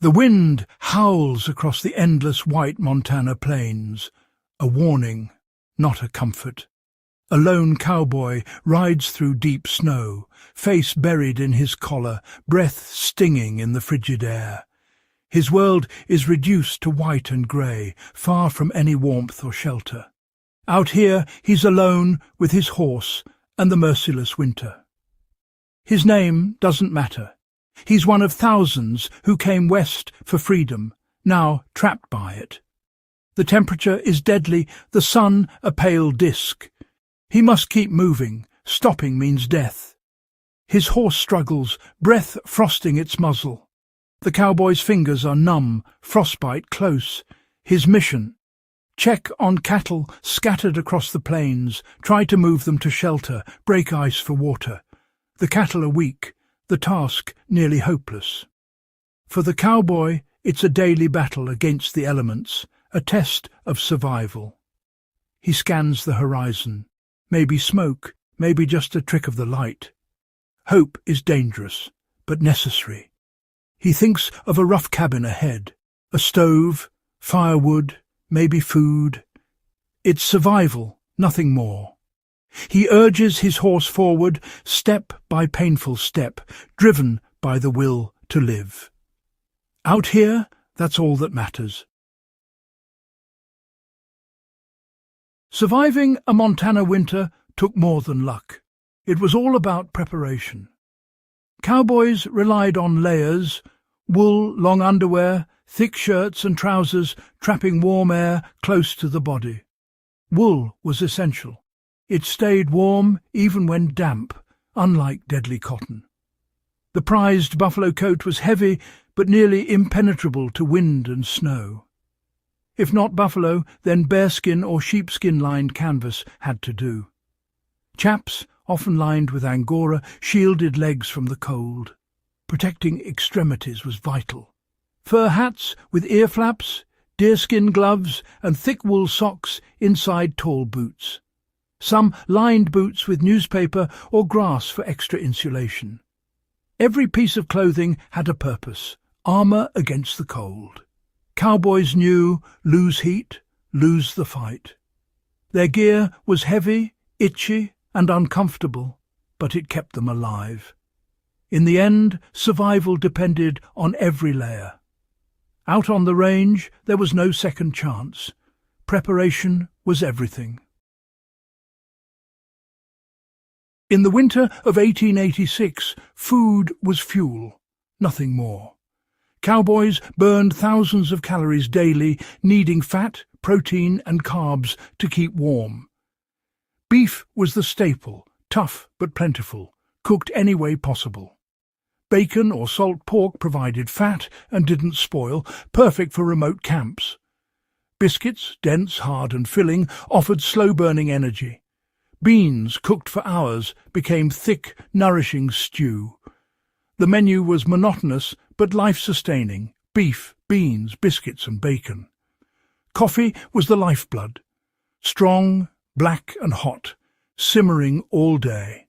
The wind howls across the endless white Montana plains, a warning, not a comfort. A lone cowboy rides through deep snow, face buried in his collar, breath stinging in the frigid air. His world is reduced to white and grey, far from any warmth or shelter. Out here he's alone with his horse and the merciless winter. His name doesn't matter. He's one of thousands who came west for freedom, now trapped by it. The temperature is deadly, the sun a pale disk. He must keep moving, stopping means death. His horse struggles, breath frosting its muzzle. The cowboy's fingers are numb, frostbite close. His mission: check on cattle scattered across the plains, try to move them to shelter, break ice for water. The cattle are weak, the task nearly hopeless. For the cowboy, it's a daily battle against the elements, a test of survival. He scans the horizon. Maybe smoke, maybe just a trick of the light. Hope is dangerous, but necessary. He thinks of a rough cabin ahead, a stove, firewood, maybe food. It's survival, nothing more. He urges his horse forward, step by painful step, driven by the will to live. Out here, that's all that matters. Surviving a Montana winter took more than luck. It was all about preparation. Cowboys relied on layers, wool, long underwear, thick shirts and trousers, trapping warm air close to the body. Wool was essential. It stayed warm even when damp, unlike deadly cotton. The prized buffalo coat was heavy but nearly impenetrable to wind and snow. If not buffalo, then bearskin or sheepskin-lined canvas had to do. Chaps, often lined with angora, shielded legs from the cold. Protecting extremities was vital. Fur hats with ear flaps, deerskin gloves, and thick wool socks inside tall boots. Some lined boots with newspaper or grass for extra insulation. Every piece of clothing had a purpose: armour against the cold. Cowboys knew, lose heat, lose the fight. Their gear was heavy, itchy, and uncomfortable, but it kept them alive. In the end, survival depended on every layer. Out on the range, there was no second chance. Preparation was everything. In the winter of 1886, food was fuel, nothing more. Cowboys burned thousands of calories daily, needing fat, protein and carbs to keep warm. Beef was the staple, tough but plentiful, cooked any way possible. Bacon or salt pork provided fat and didn't spoil, perfect for remote camps. Biscuits, dense, hard and filling, offered slow-burning energy. Beans, cooked for hours, became thick, nourishing stew. The menu was monotonous but life-sustaining: beef, beans, biscuits and bacon. Coffee was the lifeblood. Strong, black and hot, simmering all day.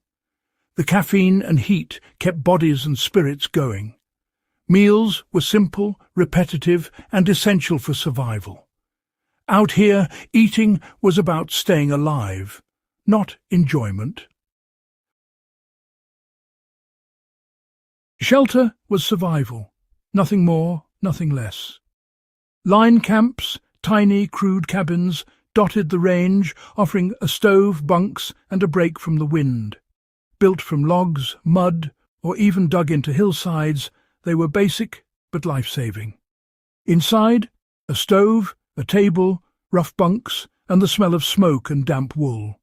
The caffeine and heat kept bodies and spirits going. Meals were simple, repetitive and essential for survival. Out here, eating was about staying alive, not enjoyment. Shelter was survival, nothing more, nothing less. Line camps, tiny, crude cabins, dotted the range, offering a stove, bunks, and a break from the wind. Built from logs, mud, or even dug into hillsides, they were basic but life-saving. Inside, a stove, a table, rough bunks, and the smell of smoke and damp wool.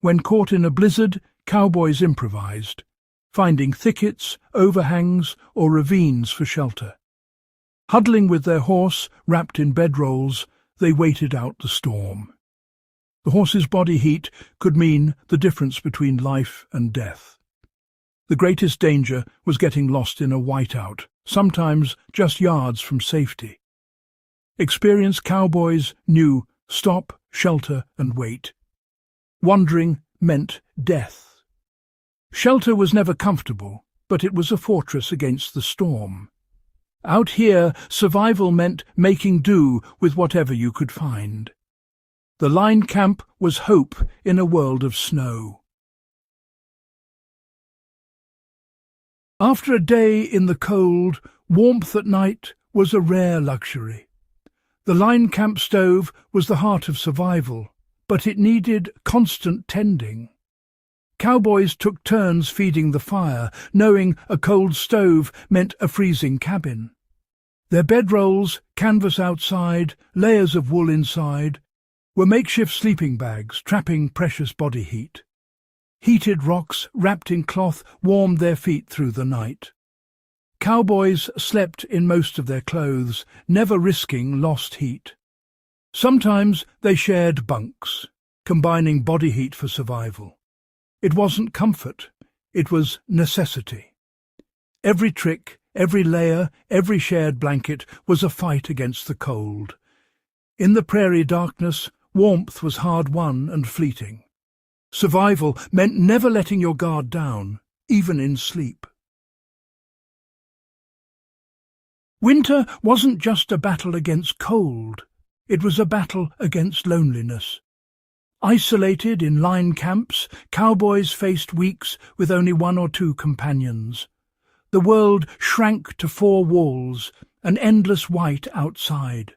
When caught in a blizzard, cowboys improvised, finding thickets, overhangs, or ravines for shelter. Huddling with their horse, wrapped in bedrolls, they waited out the storm. The horse's body heat could mean the difference between life and death. The greatest danger was getting lost in a whiteout, sometimes just yards from safety. Experienced cowboys knew stop, shelter, and wait. Wandering meant death. Shelter was never comfortable, but it was a fortress against the storm. Out here, survival meant making do with whatever you could find. The line camp was hope in a world of snow. After a day in the cold, warmth at night was a rare luxury. The line camp stove was the heart of survival, but it needed constant tending. Cowboys took turns feeding the fire, knowing a cold stove meant a freezing cabin. Their bedrolls, canvas outside, layers of wool inside, were makeshift sleeping bags trapping precious body heat. Heated rocks wrapped in cloth warmed their feet through the night. Cowboys slept in most of their clothes, never risking lost heat. Sometimes they shared bunks, combining body heat for survival. It wasn't comfort, it was necessity. Every trick, every layer, every shared blanket was a fight against the cold. In the prairie darkness, warmth was hard-won and fleeting. Survival meant never letting your guard down, even in sleep. Winter wasn't just a battle against cold, it was a battle against loneliness. Isolated in line camps, cowboys faced weeks with only one or two companions. The world shrank to four walls, an endless white outside.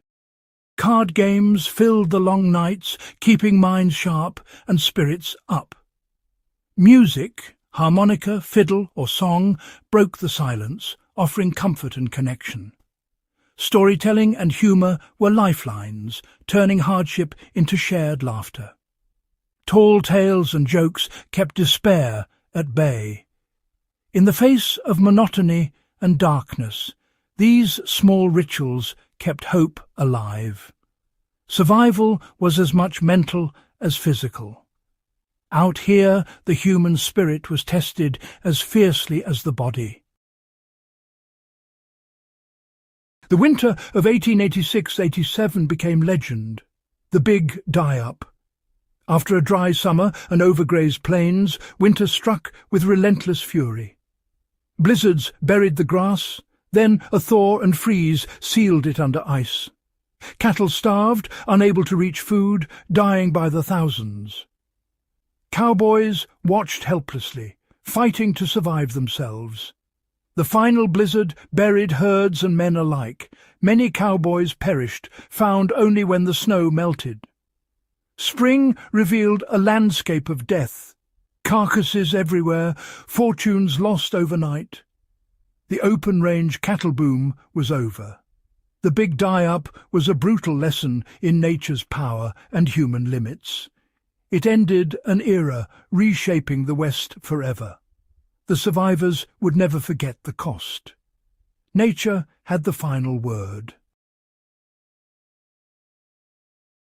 Card games filled the long nights, keeping minds sharp and spirits up. Music, harmonica, fiddle, or song, broke the silence, offering comfort and connection. Storytelling and humour were lifelines, turning hardship into shared laughter. Tall tales and jokes kept despair at bay. In the face of monotony and darkness, these small rituals kept hope alive. Survival was as much mental as physical. Out here, the human spirit was tested as fiercely as the body. The winter of 1886-87 became legend, the big die-up. After a dry summer and overgrazed plains, winter struck with relentless fury. Blizzards buried the grass, then a thaw and freeze sealed it under ice. Cattle starved, unable to reach food, dying by the thousands. Cowboys watched helplessly, fighting to survive themselves. The final blizzard buried herds and men alike. Many cowboys perished, found only when the snow melted. Spring revealed a landscape of death. Carcasses everywhere, fortunes lost overnight. The open-range cattle boom was over. The big die-up was a brutal lesson in nature's power and human limits. It ended an era, reshaping the West forever. The survivors would never forget the cost. Nature had the final word.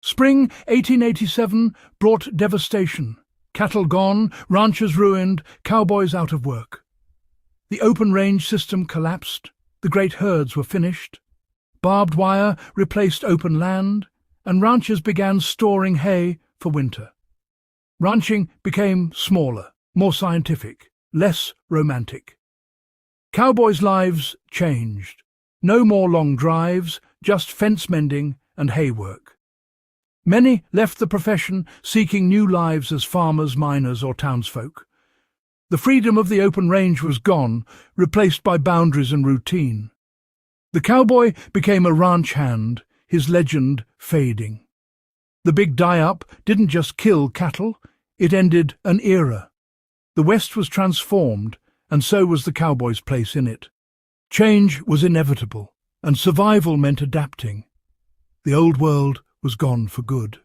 Spring 1887 brought devastation. Cattle gone, ranchers ruined, cowboys out of work. The open-range system collapsed, the great herds were finished. Barbed wire replaced open land, and ranchers began storing hay for winter. Ranching became smaller, more scientific, less romantic. Cowboys' lives changed. No more long drives, just fence mending and hay work. Many left the profession, seeking new lives as farmers, miners, or townsfolk. The freedom of the open range was gone, replaced by boundaries and routine. The cowboy became a ranch hand, his legend fading. The big die-up didn't just kill cattle, it ended an era. The West was transformed, and so was the cowboy's place in it. Change was inevitable, and survival meant adapting. The old world was gone for good.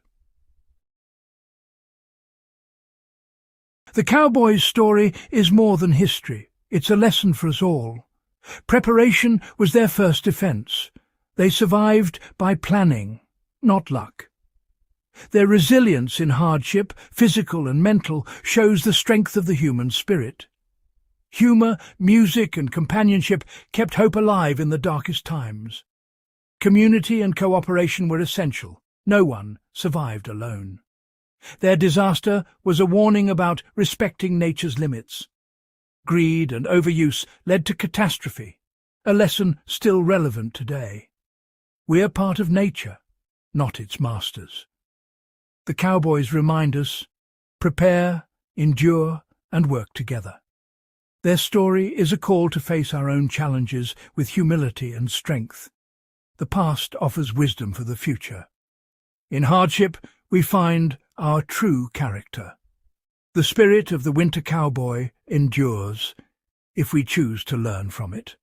The cowboy's story is more than history. It's a lesson for us all. Preparation was their first defense. They survived by planning, not luck. Their resilience in hardship, physical and mental, shows the strength of the human spirit. Humour, music and companionship kept hope alive in the darkest times. Community and cooperation were essential. No one survived alone. Their disaster was a warning about respecting nature's limits. Greed and overuse led to catastrophe, a lesson still relevant today. We are part of nature, not its masters. The cowboys remind us, prepare, endure, and work together. Their story is a call to face our own challenges with humility and strength. The past offers wisdom for the future. In hardship, we find our true character. The spirit of the winter cowboy endures if we choose to learn from it.